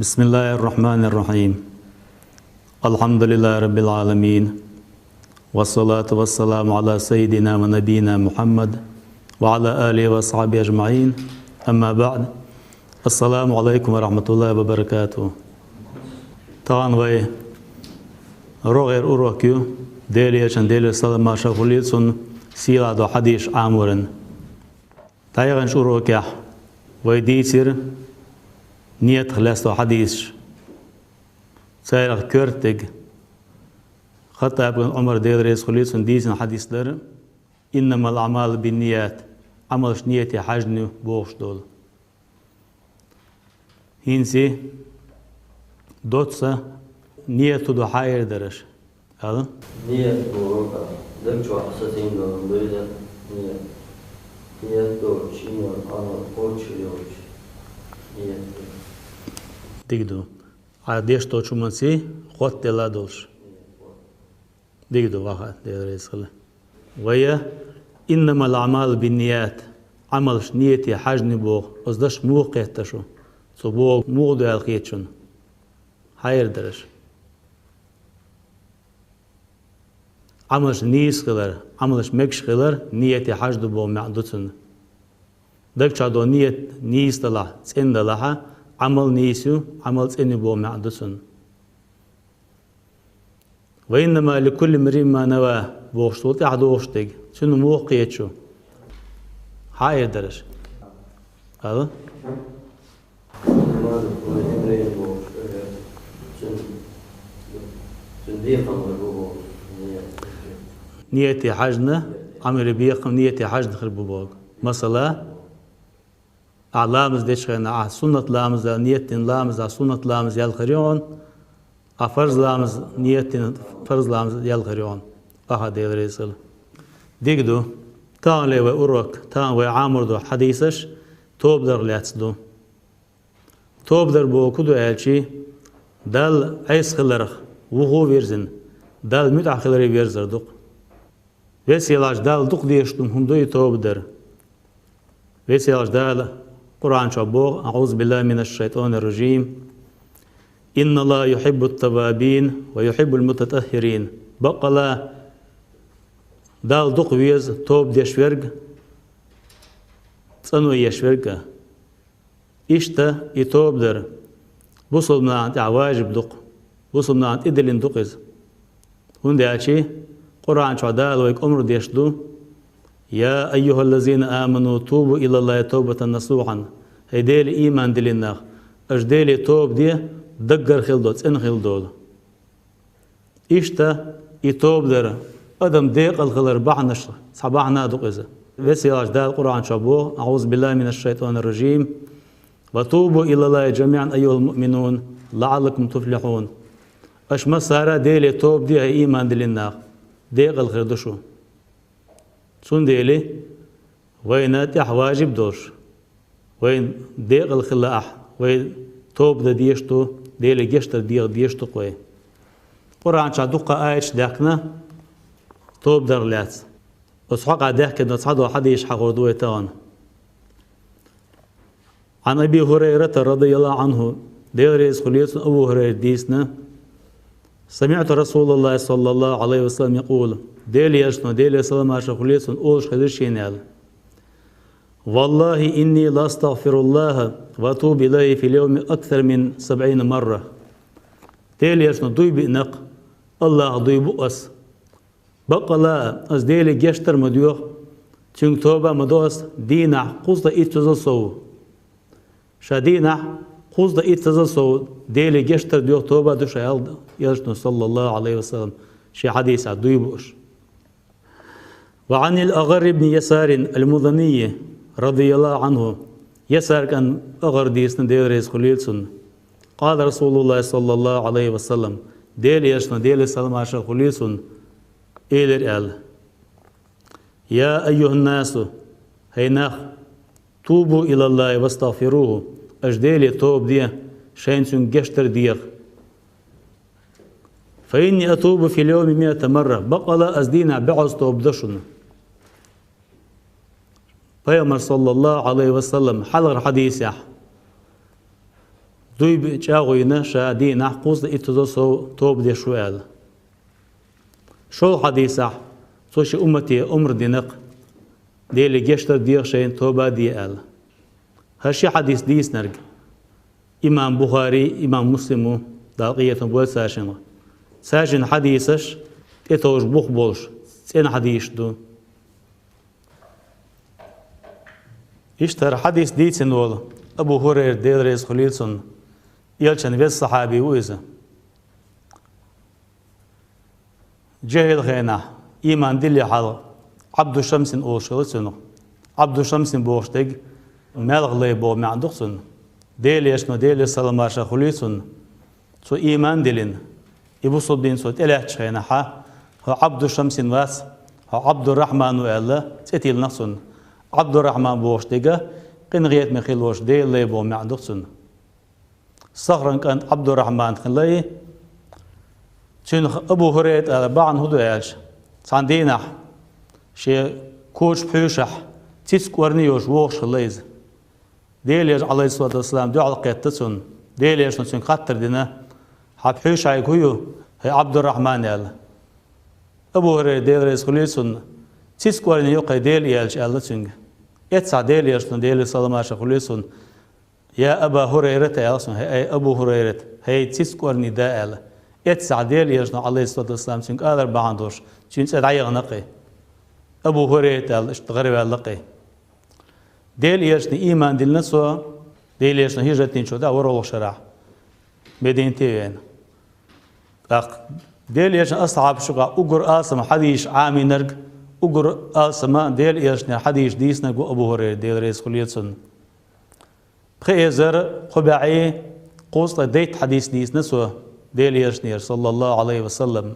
بسم الله الرحمن الرحيم الحمد لله رب العالمين والصلاة والسلام على سيدنا ونبينا محمد وعلى آله وصحبه أجمعين أما بعد السلام عليكم ورحمة الله وبركاته طبعا وي روغير أوروكيو ديلي عشان ديلي السلام ما شافوليتسون سيلا دو حديش عامورن تايغنش أوروكيح ويديتر نيت خلاص حديث سائر كرتج خطاب عمر دير رئيس خليص ديسن حديث در إنما الأعمال بالنيات عملش نيتي حجن بوش دول هينسي دوتسا نيت دو حاير درش هذا نيت بوروكا دمشو حساسين دول بيدا نيت دو شينو أنا قوتشيوش نيت ديجدو عاديش توشو منسي خط لا دولش ديجدو واحد ديريس خلا ويا إنما الأعمال بالنيات عملش نيتي حجن بوغ أصدش موقع تشو سو بوغ موغدو الخيتشون حير درش عملش نيس خلر عملش مكش خلر نيتي حجن بوغ معدوتن دك شادو نيت نيس دلا تسين دلا عمل نيسيو عمل تسين بوغ معدوتن وإنما لكل امرئ ما نوى بوغشتوت أحدوشتك شنو موقع شو حاير درش هذا ما دخول إبراهيم بوش شن ديقم بوش نيتي حجنا عمل بيقم نيتي حجنا خربو بوغ مثلا أعلامز ديش خينا سنة لامز نيت لامز سنة لامز يالخريون فرض لامز نيت فرض لامز يالخريون أحد يدريسل ديكدو تان لي وأوروك تان وعامر دو حديثش توب در لاتسدو توب در بو كدو ألشي دال عيس خلرخ وهو ويرزن دال متع خلري ويرزر دوق ويسيلاش دال دوق ديشتم هم دوي توب در ويسيلاش دال قرآن شابوغ أعوذ بالله من الشيطان الرجيم إن الله يحب التوابين ويحب المتطهرين بقلا دال دوق ويز توب ديشورغ تسنو يشورغ إشتا يتوب در وصل من عند عواجب دوق وصل من عند إدلين دوقز هون ديالشي قرآن شعدال ويك أمر ديشدو يا أيها الذين آمنوا توبوا إلى الله توبة نصوحا هيديل إيمان دلنا أجديل توب دي دقر خلدو تسن خلدو إشتا يتوب در أدم ديق الخلر بحنش صباحنا دوقز وسيل أجدال القرآن شابوه أعوذ بالله من الشيطان الرجيم وتوبوا إلى الله جميعا أيها المؤمنون لعلكم تفلحون أش مسارة ديلي توب دي إيمان دلنا ديق الخير دشو سون ديلي وين تح واجب دوش وين ديق الخلاح وين توب دا ديشتو ديلي جشتر ديشتو قوي قرآن شادوقا آيش داكنا توب در لات وصحق داك نصعدو حد يشحق وردوه تاون عن أبي هريرة رضي الله عنه ديل رئيس خليص أبو هريرة ديسنا سمعت رسول الله صلى الله عليه وسلم يقول ديل يشنو ديل يسلم عشا خليص أولش خدرشينال والله إني لا أستغفر الله وأتوب إليه في اليوم أكثر من 70 مرة ديل يشنو دوي بإنق الله دوي بؤس بقى لا أز ديل جشتر مديوخ تنك توبة مدوس دينا قصد إتزل سو شدينا قصد إتزل سو ديل جشتر ديوخ توبة دوش يشنو صلى الله عليه وسلم شي حديث دوي بؤش وعن الأغر بن يسار المضني رضي الله عنه يسار كان أغر ديسن ديل ريس خليلسن قال رسول الله صلى الله عليه وسلم ديل يشنو ديل سلم عشا خليلسن إيلر آل يا أيها الناس هيناخ توبوا إلى الله واستغفروه أجديلي توب دي شينسون جشتر ديغ فإني أتوب في اليوم 100 مرة بقلا أزدينا بعض توب دشن پیغمبر صلی الله علیه و سلم حلق حدیث دوي بيجاوينا شا دي نحقوز إتدوسو توب دي شوال شو حديثة توشي أمتي أمر دينق دي اللي جشتر ديغ شين توبا دي آل هرشي حديث ديس نرق إمام بخاري إمام مسلمو دالقية بول ساشن حديثش تتوش بوخ بولش سين حديث دو إشتر حديث ديتسن وول أبو هريرة ديل ريس خليلسون يلشن بيت صحابي ويزا جهل خينا إيمان دلي حال عبد الشمس أوشلسون عبد الشمس بوشتق مالغ لي بو معدوخسون ديل يشنو ديل سلاماشا خليلسون سو إيمان دلين يبو صدين سو تلاتش خينا هو عبد الشمس واس هو عبد الرحمن وإلا تتيل نفسون عبد الرحمن بوشتقه قن غيت مخيل وش ديل لي بو معدوخسون صغرا كانت عبد الرحمن خلي شن أبو هريرة بعن هدو يالش صندينا شي كوش بحوشح تيسك ورنيوش ووش خليز ديل يج عليه الصلاة والسلام دو على قيتتسون ديل يج نسون خطر دينا حب حوش عيكويو هي عبد الرحمن يال أبو هريرة ديل ريس خليسون تيسك ورنيو قي ديل يالش يال تسونج يتسع ديل يج ديل سلاماشا خليسون يا أبا هريرة يالسون هي أبو هريرة هي تيسك ورني دائل يتسع ديل يجنا عليه الصلاة والسلام سنك آذر بعندوش شين سدعي غنقي أبو هريرة اشتغرب اللقي ديل يجنا إيمان ديل نسوا ديل يجنا هجرتين شو دا ورولو شرع بدين تيوين ديل يجنا أصعب شقا أقر آسم حديش عامي نرق أقر آسم ديل يجنا حديش ديسنا أبو هريرة ديل ريس خليتسون بخيزر قبعي قوس ديت حديث ديس نسوا ديل يجنير صلى الله عليه وسلم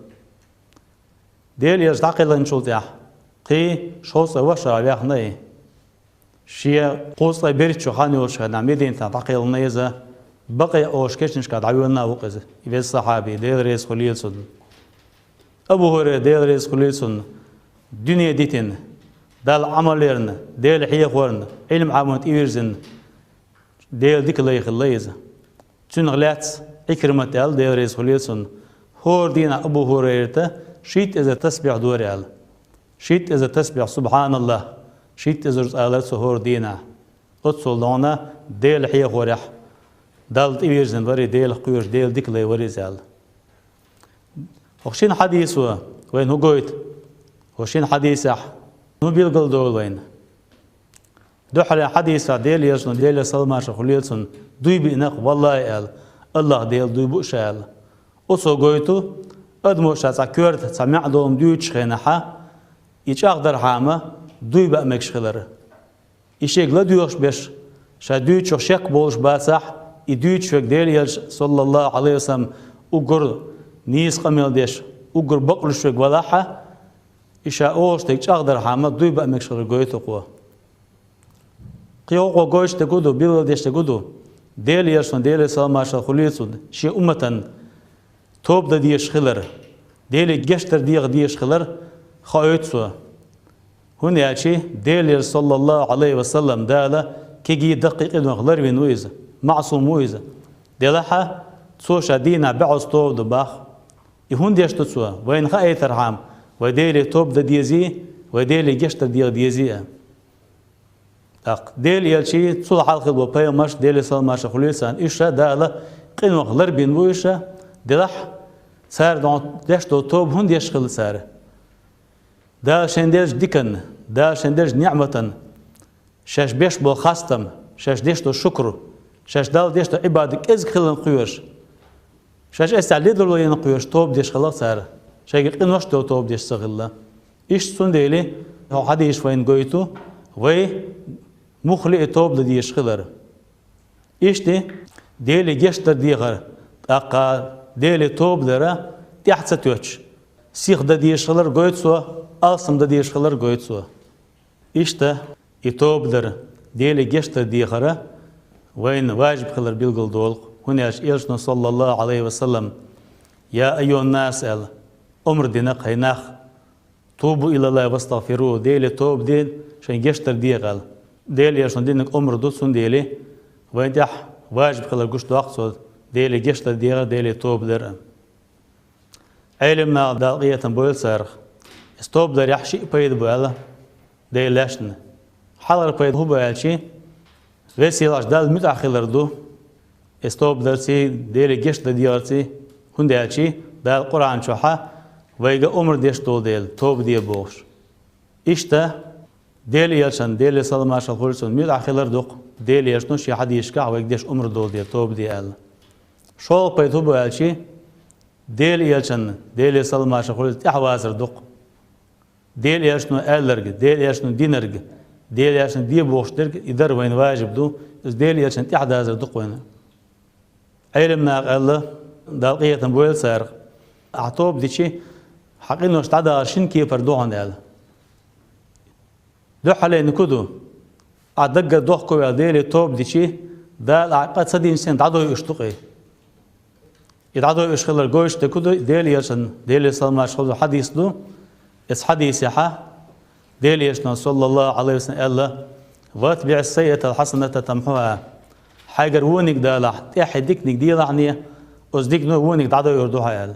ديل يج تعقل نشوتيح قي شوص وشرع بيخني شيا قوس بيرت شو خاني وش هنا مدين تعقل نيزه بقي اوش كشنش قاعد عيوننا وقز يبي الصحابي ديل ريس خليلسون ابو هريره ديل ريس خليلسون دنيا ديتن دال عمليرن ديل حيخورن علم عامت ايرزن ديل ديك الله يخليزه تنغلات إكرمة آل ديل ريس خليلسون هور دينا أبو هريرة شيت إذا تسبح دوري آل شيت إذا تسبح سبحان الله شيت إذا رسالة هور دينا أتصل دونا ديل حيه خوريح دال تيويرزن وري ديل قيوش ديل ديكلي وري زال وخشين حديث وين هو قويت وخشين حديث نو بيلقل دول وين دوحل حديث ديل يرسون ديل سلماش خليلسون دوي بينق والله آل الله ديل دوي بوشال أصو قويتو أدموش تاكورت سمع دوم دويتش خينحا إيش أقدر حامة دوي بأمكش خلر إيشيك لا دويش بيش شا دويتش شك بولش باسح إدويتش فيك ديل يلش صلى الله عليه وسلم أقر نيس قميل ديش أقر بقرش فيك ولاحة إيشا أوش تيك أقدر حامة دوي بأمكش خلر قويتو قوة قيوقو قويش تقودو بيول ديش تقودو ديل يرسون ديل سلماشا خليلسون شي أمتن توب دا ديش خلر ديل جشتر ديش خلر خايتسو هون ياشي ديل صلى الله عليه وسلم دالا كيجي دقيق المغلر بين ويزا معصوم ويزا ديلها تسوشا دينا بعض توب دباخ يهون ديش تسوا وين خاي ترحم وديل توب دا ديزي وديل جشتر ديزي ديل يلشي تصل حلقة وباي مش ديل صل ماش خليلسان إيشا دالا قين مغلر بين ويشا دلح صار دون ديش توب هون ديش خل صار دا شنديش ديكن دا شنديش نعمة شاش بيش بو خاستم شاش ديش تو شكر شاش دال ديش تو عبادك إز خلن قيوش شاش استعليد لو ين قيوش توب ديش خلاص صار شاش قين وش توب ديش صغلا إيش سون ديلي هو حديش وين قويتو وي مخلي توب لديش خلر إيش دي ديلي جشتر ديغر أقا ديلي توب درا تحت ستوش سيخ دديش خلر قويتسوا أصم دديش خلر قويتسوا إيش ده يتوب در ديلي جشتر ديغر وين واجب خلر بيلقل دول هناش إيشنا صلى الله عليه وسلم يا أيها الناس أمر دينق هيناخ توبوا إلى الله واستغفروه ديلي توب دين شين جشتر ديغل ديل يشون دينك أمر دوسون ديلي وين تح واجب خلال قش دوقصو ديلي جشت ديغا ديلي توب در علمنا دالقية بويل سارخ استوب در يحشي بيد بوالا دي لاشن حضر بيد هو بوالشي وسيلاش دال متأخر دو استوب در سي ديلي جشت ديارتي هون دالشي دال قرآن شوحا ويجا عمر ديش دول ديل توب دي بوش إشتا ديلي يلشن ديلي صلى ما شاء الله متأخر دوق ديلي يشنوش يحد يشكع ويجديش عمر دول ديل توب دي ال شو بيد هو بوالشي ديلي يلشن ديلي صلى ما شاء الله تحوازر دوق ديلي يشنو ألرج ديلي يشنو دينرج ديلي يشن دي بوش درج يدر وين واجب دو ديلي يشن تحوازر دوق وين علمنا الله دالقية بويل سارق أعطوب ديشي حقيقة نشتعد شن كي فردوهن ال دو حالي نكدو أدق دوخكو ديلي توب ديشي دال عقد صدي إنسان تعدو يشتقي يتعدو يشخل الجوش تكدو ديلي يشن ديلي صلى الله عليه وسلم حديث دو اس حديث يحا ديلي يشن صلى الله عليه وسلم الله واتبع السيئة الحسنة تمحوها حاجر ونك دالح تحي ديك دي لعنية أصدق نو ونك دعدو يردوها ال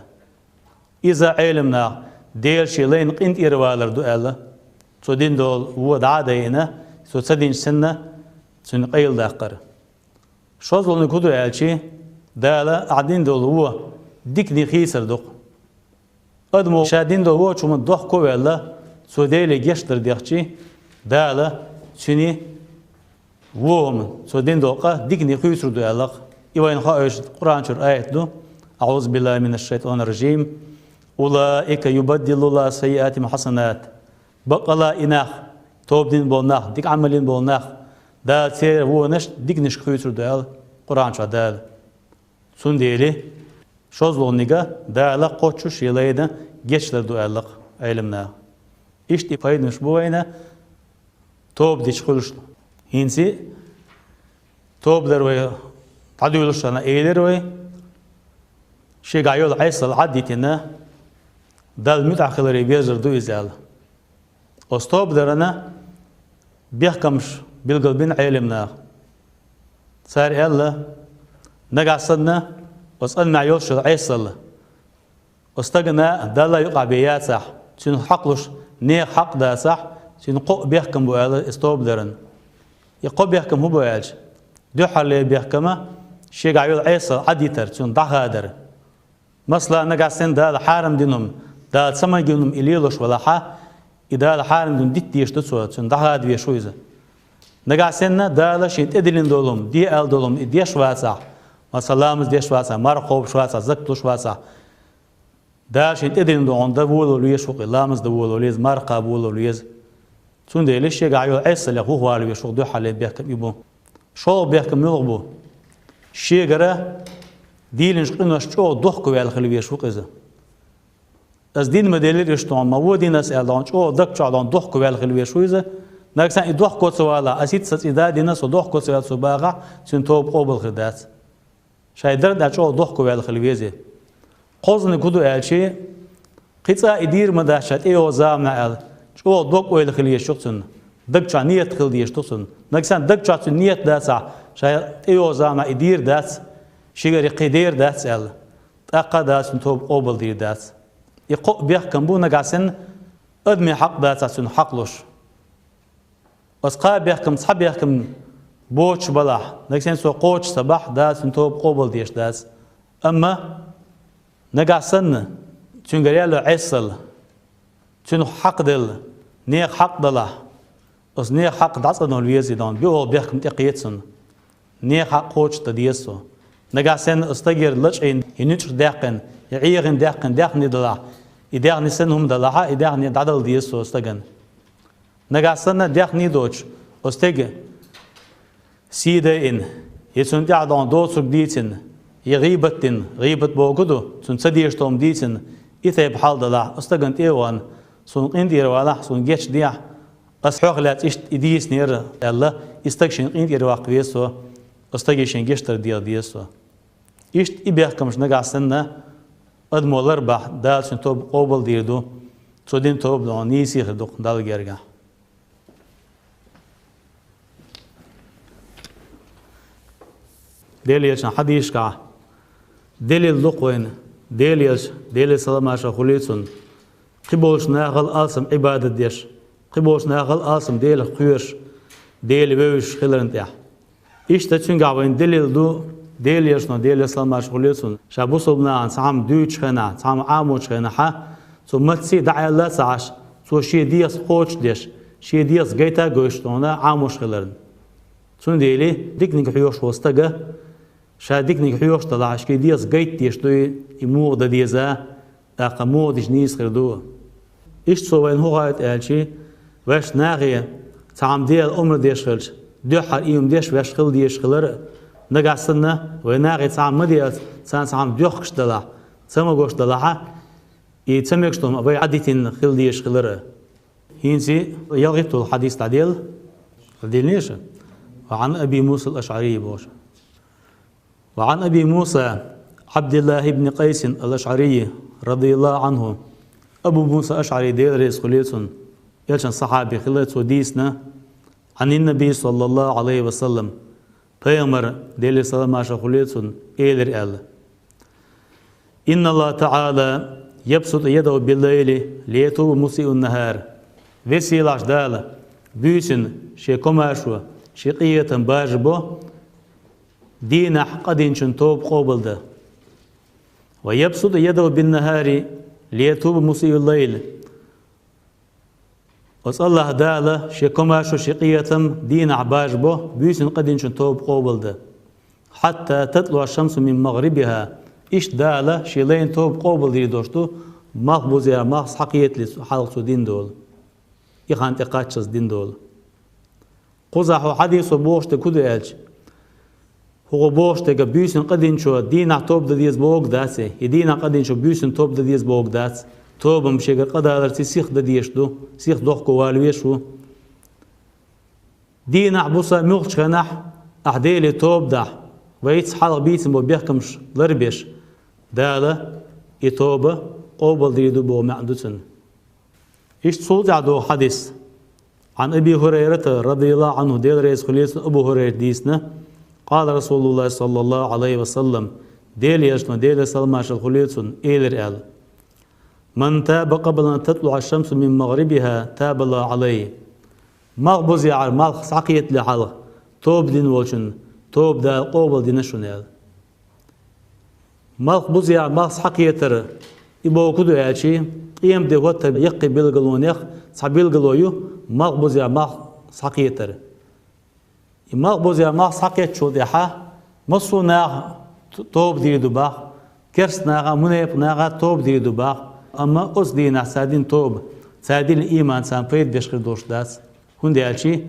إذا علمنا ديل شيلين قنت إروالر دو ال سو دين دول هو دعادينا سو تسدين سنة سن قيل داقر شوزل نكدو الشي دالا عدين دول هو ديك دي خيسر دوق أدمو شادين دول هو شو من دوخ كوي الله سو ديلي جشتر ديخشي دالا سني وهم سو دين دوقا ديك دي خيسر دو الله إيوين خائش قرآن شر آيات دو أعوذ بالله من الشيطان الرجيم أولئك يبدل الله سيئات حسنات بقلا إناخ توب دين بولناخ ديك عملين بولناخ دال سير هو نش ديك نش خيسر دو قرآن شر دال سون ديلي شوزلونيغا دالا قوتشوش يلايدا geçler duallık ilimna. İşte paymış bu ayna توب ديش خلش هينسي توب دروي تعديلش أنا إيدروي شيء قايل عيسل عديتنا دال متأخر بيزر دو إزال أستوب درنا بيحكمش بالقلبين علمنا صار الله نقصنا وصلنا يوش عيسل استغنى دال يقع بيات صح شنو حقلش نيق حق ده صح شنو قو بيحكم بوال استوب درن يقو بيحكم هو بوالج دو حل بيحكمه شيء قايل عيسل عديتر شنو ضحادر مثلا نقصن دال حارم دينهم دال سما دينهم إليلوش ولا حا إذا حارم دين ديت يشتسوا شنو ضحاد بيشويزه نقصنا دال شيء تدلين دولهم دي ال دولهم دي شواسع مثلا مز دي شواسع مرقوب شواسع زكتو شواسع دا شيء تدرين دو عند بولو ليش فوق لامز دو بولو ليز مرقا بولو ليز تون ده ليش يقعيو عيسى له هو على يشوق دو حل بيحكم يبو شو بيحكم يغبو شيء غيره ديلنش قنوا شو ضحكو على خلي يشوق إذا از دين مدلل يشتون ما هو دين أسأل عن شو ضحك شو عن ضحكو على خلي يشوق إذا نكسان يضحكو سوالا أسيد سات إذا دين سو ضحكو سوالا سباقة سنتوب قبل خدات شايد درد شو ضحكو على خلي يزه قوزن كدو ألشي قطع إدير مداشات إيه وزامنا أل شو دوك ويل خليه شخصن دك شا نيت خليه شخصن نكسان دك شا نيت داسع شايد إيه وزامنا إدير داس شجري قدير داس أل تأقى داس نتوب قبل دير داس يقو بيحكم بو نقاسن أدمي حق داس سن حقلوش وسقا بيحكم صحاب بيحكم بوش بلاح نكسان سو قوش صباح داس نتوب قبل ديش داس أما نقاسن تنقريالو عيسل تنو حق دل نيق حق دله اس نيق حق دعصنا الويزي دون بيو بيحكم تقيتسن نيق حق قوش تديسو نقاسن استغير لجين ينوش داقن يعيغن داقن دلا يداغني سنهم دلاها يداغني دعدل ديسو استغن نقاسن داقني دوش استغ سيده ان يسون دعدون دوسك ديتن يغيبتن غيبت بوجودو سن سديش توم ديتن إثيب حال دلا استغنت إيوان سن قندير ولا سن جيش ديا أسحق لا تيش إديس نير الله استغشين قندير واقفيسو استغشين جيشتر ديسو إشت إبيحكمش نقاسنا أدمولر بح دال سن توب قبل ديردو سودين توب دون نيسي خدوق دال جرجع دليلش حديث كا دليل لقوين دليل سلام عشا خليتون قبولش ناقل آسم عبادة ديش قبولش ناقل آسم ديل خيرش ديل بيوش خلرن تيح إيش تتشن قاوين دليل دو دليلش نو دليل سلام عشا خليتون شابوصبنا عن سعام دوش خنا سعام عاموش خنا حا سو متسي دعي الله سعش سو شي ديس خوش ديش شي ديس جيتا قوشتونا عاموش خلرن سون ديلي ديكنيك حيوش وستقى شا ديكنيك حيوش طلعش كي ديس جيت ديشتوي يمور دا ديزا اقامور ديش نيس خردوه إيش سوين هو غايت قالشي واش ناغي تعام ديال عمر ديش خلش دو حر إيوم ديش واش خل ديش خلر نقع سنة وناغي تعام مديال تعام دوخش دلع تسمى قوش دلعها يتسميكشتهم أبي عديتين خل ديش خلر هينسي يلغيتو الحديث تعديل ليش وعن أبي موسى الأشعري بوش وعن أبي موسى عبد الله بن قيس الأشعري رضي الله عنه أبو موسى الأشعري دير ريس خليتون يلشن صحابي خليتو ديسنا عن النبي صلى الله عليه وسلم بيامر دير سلام عشا خليتون إيلر أل إن الله تعالى يبسط يده بالليل ليتوب مسيء النهار وسيلاش دال بيسن شي كماشو شقية باجبو دين قدين توب قوبل ده ويبسط يده بالنهار ليتوب مسيء الليل وصلى الله دالة شي كماشو شقية دين باجبو بيسن قدين توب قوبل ده حتى تطلع الشمس من مغربها إيش دالة شي لين توب قوبل دي دوشتو مخبوزيا مخص حقية لحلقة دين دول يخان تقاتشز دين دول قزحو حديثو بوشت كدو يالج هو بوشت بيسن قدين شو دينا توب دديز بوغ داسي يدينا قدين شو بيسن توب دديز بوغ داس توب مشيغر قدالرتي سيخ دديشدو سيخ دوخكو والويشو دينا عبوسا مغش خنح أحديلي توب دح ويتس حلق بيتن بو بيحكمش لربيش دالة يتوبة قوبل ديدو بو معدوتن إيش تصوت عدو حديث عن أبي هريرة رضي الله عنه ديل رئيس خليس أبو هريرة ديسنا قال رسول الله صلى الله عليه وسلم ديل يشنا ديل سلماش الخليس إيلر آل من تاب قبل أن تطلع الشمس من مغربها تاب الله عليه مغبوز يعر مغ ساقيت لحلق توب دين وشن توب دا قوبل دين شنال مغبوز يعر مغ ساقيتر يبو كدو يعشي قيم دي وقت يقي بلغلون يخ سابيلغلويو مغبوز يعر مغ ساقيتر مغبوز يعر مغ ساقيت شو ديحا مصو ناغ توب دي دوباخ كرس ناغا منيب ناغا توب دي دوباخ أما أس دينا سادين توب سادين الإيمان سان فيد بيشخر دوش داس هون دي ألشي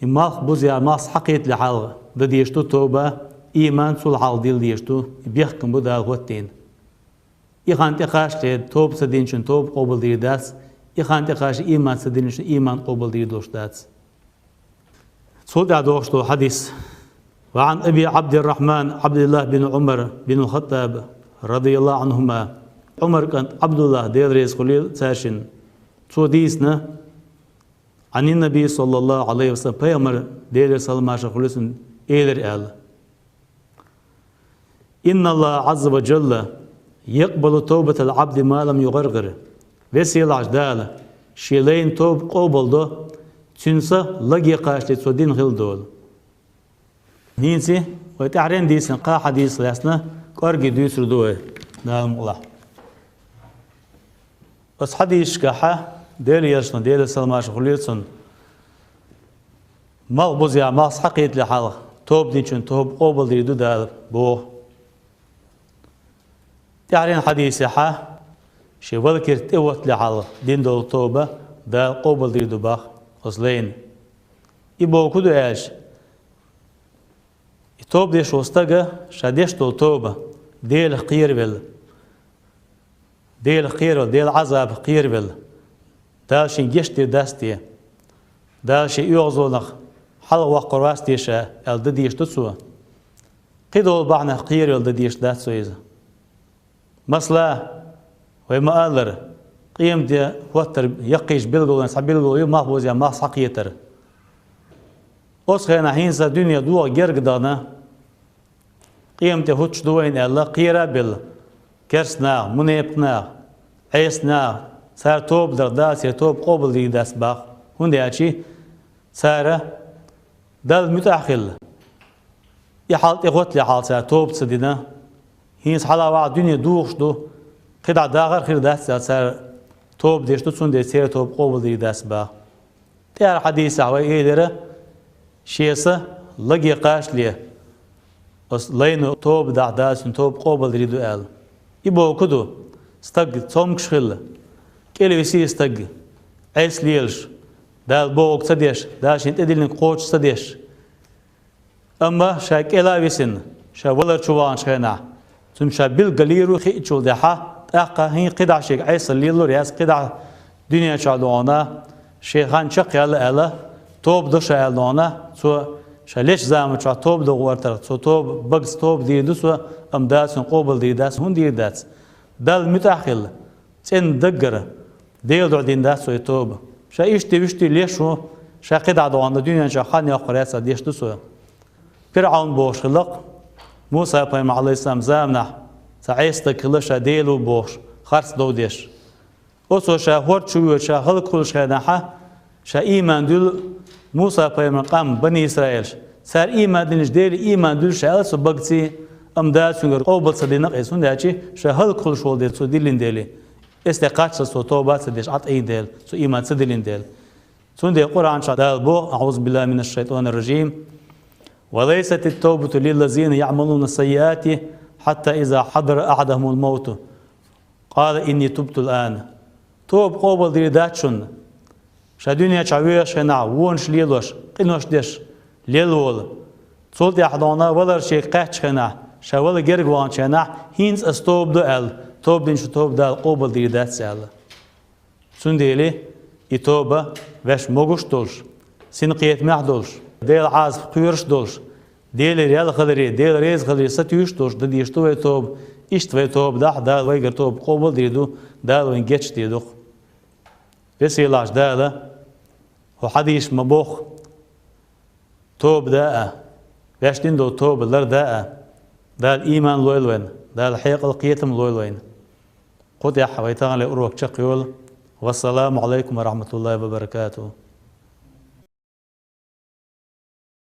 ماخ بوزيا ماخ حقيت لحالغ دا ديشتو توبة إيمان سول حال ديل ديشتو بيحكم بدا غوتين إخان تقاش تيد توب سدينشن توب قبل دير داس إخان تقاش إيمان سدينشن إيمان قبل دير دوش داس صود عدوشتو حديث وعن أبي عبد الرحمن عبد الله بن عمر بن الخطاب رضي الله عنهما عمر كان عبد الله دير ريس خليل ساشن صوديسنا عن النبي صلى الله عليه وسلم بيامر دير سلماش خليل إيلر آل إن الله عز وجل يقبل توبة العبد ما لم يغرغر وسيل عجدال شيلين توب قوبل دو تنسى لقي قاشلي تودين خل دول نينسي ويتعرين ديسن قا حديث لاسنا كارجي دوسر دوه نعم الله بس حديث كحا ديل يرشنا ديل سلماش خليلسن مغبوز يا مغس حقيت لحال توب دينشن توب قوبل ديدو دال بو تعرين حديث حا شي ولكر توت لحال دين دول توبة دال قوبل ديدو باخ أصلين يبو كدو ايش توب ديش وستقى شاديش دول توبة ديل قيربل ديل عذاب قيربل دال شي جشتي داستي دال شي يغزونخ حل وقراس ديشا ال دديش تسوى قيدول بعنا قيربل دديش داتسو إذا مثلا وما ألر قيم دي وتر يقيش بلغو نسع بلغو يوم مخبوز ما سقيتر أسخينا حينسا دنيا دوا جرق دانا قيمته هوتش دوين الله قيرا بال كرسنا منيبنا عيسنا صار توب درداس توب قبل دي داس باخ هندي أشي صار دل متأخل يحال يغوت لي حال صار توب صدينا هينس حلا وعد دنيا دوخش دو قطع داغر خير داس صار توب ديش دو سون دي سير توب قبل دي داس باخ تيار حديث عوي إيدره شيسة لقي قاش ليه بس لينو توب داس توب قبل دي دو آل يبو كدو استق صوم كشخل كيلو يسي استق عيس ليلش دال بوق صديش داش انت ادلن قوش صديش اما شاك الا ويسن شا ولر شوان شينا ثم شا بالقليرو خي تشول دحا اقا هي قدع شيك عيس ليلو رياس قدع دنيا شادونا شيخان شق يلا الا توب دش يلا سو شا ليش زعما شا توب دو ورتر سو توب بغز توب دي دسو ام داس قوبل دي داس هون دي داس دال متاخل سن دقره ديل دو دين داس سو توب شا يشتي ليشو شا قدع دوان الدنيا شا خان يقرأ ديش دسو فرعون بوش خلق موسى بيم عليه السلام زامنا سعيست كلش ديلو بوش خرس دو ديش وسو شا هور شو شا خلق كل شا نحا شا إيمان دل موسى بيم قام بني إسرائيل صار إيمان دلش ديل إيمان دل شا ألسو بقتي أمداد سنجر قوبل صدينق إسون داشي شا خلق كل شو ديل سو ديلين ديلي استقاش سو توبات سديش عط أي ديل سو إيمان سديلين ديل سون ديل قرآن شا دال بو أعوذ بالله من الشيطان الرجيم وليست التوبة للذين يعملون السيئات حتى إذا حضر أحدهم الموت قال إني تبت الآن توب قوبل ديرداتشن شا دنيا شاوية شنا وونش ليلوش قنوش ديش ليلول صولت أحدانا ولر شي قاش شنا شا ولا جرغوان شنا هينز استوب دو ال توب دين شو توب دال قوبل ديردات سال سون ديلي يتوبة وش موغوش دولش سنقيت معدولش ديل عازف قيرش دولش ديل ريال خضري ديل ريز خضري ستيوش دولش دي اشتوي توب اشتوي توب دال ويقر توب قوبل ديردو دال وين جيتش ديردو بسيلاش دال هو حديش مبوخ توب داء ويشتين دو توب لر داء دال ايمان لويلوين دال حيق القيتم لويلوين قد يا حويتان لأروك شقيول والسلام عليكم ورحمة الله وبركاته